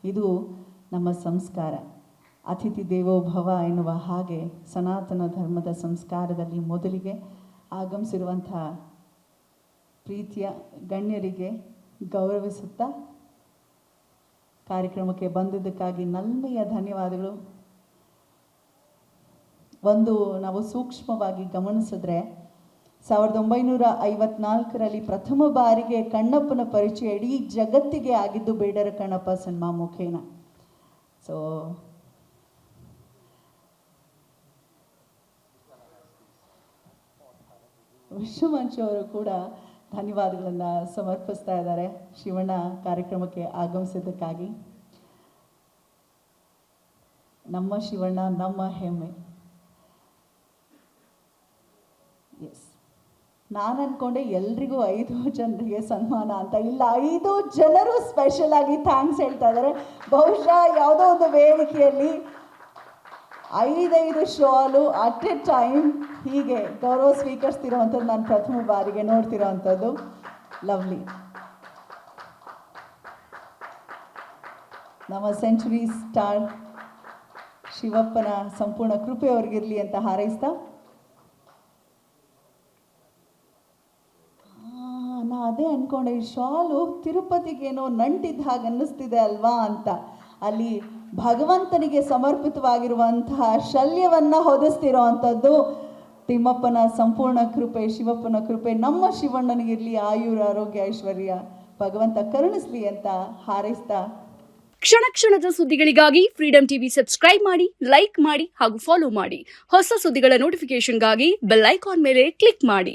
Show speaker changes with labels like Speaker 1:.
Speaker 1: ಇದು ನಮ್ಮ ಸಂಸ್ಕಾರ. ಅತಿಥಿ ದೇವೋ ಭವ ಎನ್ನುವ ಹಾಗೆ ಸನಾತನ ಧರ್ಮದ ಸಂಸ್ಕಾರದಲ್ಲಿ ಮೊದಲಿಗೆ ಆಗಮಿಸಿರುವಂಥ ಪ್ರೀತಿಯ ಗಣ್ಯರಿಗೆ ಗೌರವಿಸುತ್ತಾ ಕಾರ್ಯಕ್ರಮಕ್ಕೆ ಬಂದಿದ್ದಕ್ಕಾಗಿ ನಲ್ಮೆಯ ಧನ್ಯವಾದಗಳು. ಒಂದು ನಾವು ಸೂಕ್ಷ್ಮವಾಗಿ ಗಮನಿಸಿದ್ರೆ 1954ರಲ್ಲಿ ಪ್ರಥಮ ಬಾರಿಗೆ ಕಣ್ಣಪ್ಪನ ಪರಿಚಯ ಇಡೀ ಜಗತ್ತಿಗೆ ಆಗಿದ್ದು ಬೇಡರ ಕಣ್ಣಪ್ಪ ಸಿನಿಮಾ ಮುಖೇನ. ಸೊ ವಿಶ್ವಮಂಚು ಅವರು ಕೂಡ ಧನ್ಯವಾದಗಳನ್ನು ಸಮರ್ಪಿಸ್ತಾ ಇದ್ದಾರೆ ಶಿವಣ್ಣ ಕಾರ್ಯಕ್ರಮಕ್ಕೆ ಆಗಮಿಸಿದ್ದಕ್ಕಾಗಿ. ನಮ್ಮ ಶಿವಣ್ಣ ನಮ್ಮ ಹೆಮ್ಮೆ. ಎಸ್, ನಾನು ಅಂದ್ಕೊಂಡೆ ಎಲ್ರಿಗೂ 5 ಜನರಿಗೆ ಸನ್ಮಾನ ಅಂತ. ಇಲ್ಲ, 5 ಜನರು ಸ್ಪೆಷಲ್ ಆಗಿ ಥ್ಯಾಂಕ್ಸ್ ಹೇಳ್ತಾ ಇದ್ದಾರೆ. ಬಹುಶಃ ಯಾವುದೋ ಒಂದು ವೇದಿಕೆಯಲ್ಲಿ 5 ಶಾಲು ಅಟ್ ಎ ಟೈಮ್ ಹೀಗೆ ಗೌರವ ಸ್ವೀಕರಿಸ್ತಿರೋವಂಥದ್ದು ನಾನು ಪ್ರಥಮ ಬಾರಿಗೆ ನೋಡ್ತಿರೋವಂಥದ್ದು. ಲವ್ಲಿ. ನಮ್ಮ ಸೆಂಚುರಿ ಸ್ಟಾರ್ ಶಿವಪ್ಪನ ಸಂಪೂರ್ಣ ಕೃಪೆ ಅವ್ರಿಗಿರಲಿ ಅಂತ ಹಾರೈಸ್ತಾ, ನಾ ಅದೇ ಅಂದ್ಕೊಂಡೆ ಈ ಶಾಲು ತಿರುಪತಿಗೇನೋ ನಂಟಿದ್ದ ಹಾಗೆ ಅನ್ನಿಸ್ತಿದೆ ಅಲ್ವಾ ಅಂತ. ಅಲ್ಲಿ ಭಗವಂತನಿಗೆ ಸಮರ್ಪಿತವಾಗಿರುವಂತಹ ಶಲ್ಯವನ್ನು ಹೊದಿಸ್ತಿರೋ ಅಂಥದ್ದು ತಿಮ್ಮಪ್ಪನ ಸಂಪೂರ್ಣ ಕೃಪೆ, ಶಿವಪ್ಪನ ಕೃಪೆ ನಮ್ಮ ಶಿವಣ್ಣನಿಗಿರಲಿ. ಆಯುರ ಆರೋಗ್ಯ ಐಶ್ವರ್ಯ ಭಗವಂತ ಕರುಣಿಸ್ಲಿ ಅಂತ ಹಾರೈಸ್ತಾ,
Speaker 2: ಕ್ಷಣ ಕ್ಷಣದ ಸುದ್ದಿಗಳಿಗಾಗಿ ಫ್ರೀಡಂ ಟಿವಿ ಸಬ್ಸ್ಕ್ರೈಬ್ ಮಾಡಿ, ಲೈಕ್ ಮಾಡಿ ಹಾಗೂ ಫಾಲೋ ಮಾಡಿ. ಹೊಸ ಸುದ್ದಿಗಳ ನೋಟಿಫಿಕೇಶನ್ಗಾಗಿ ಬೆಲ್ ಐಕಾನ್ ಮೇಲೆ ಕ್ಲಿಕ್ ಮಾಡಿ.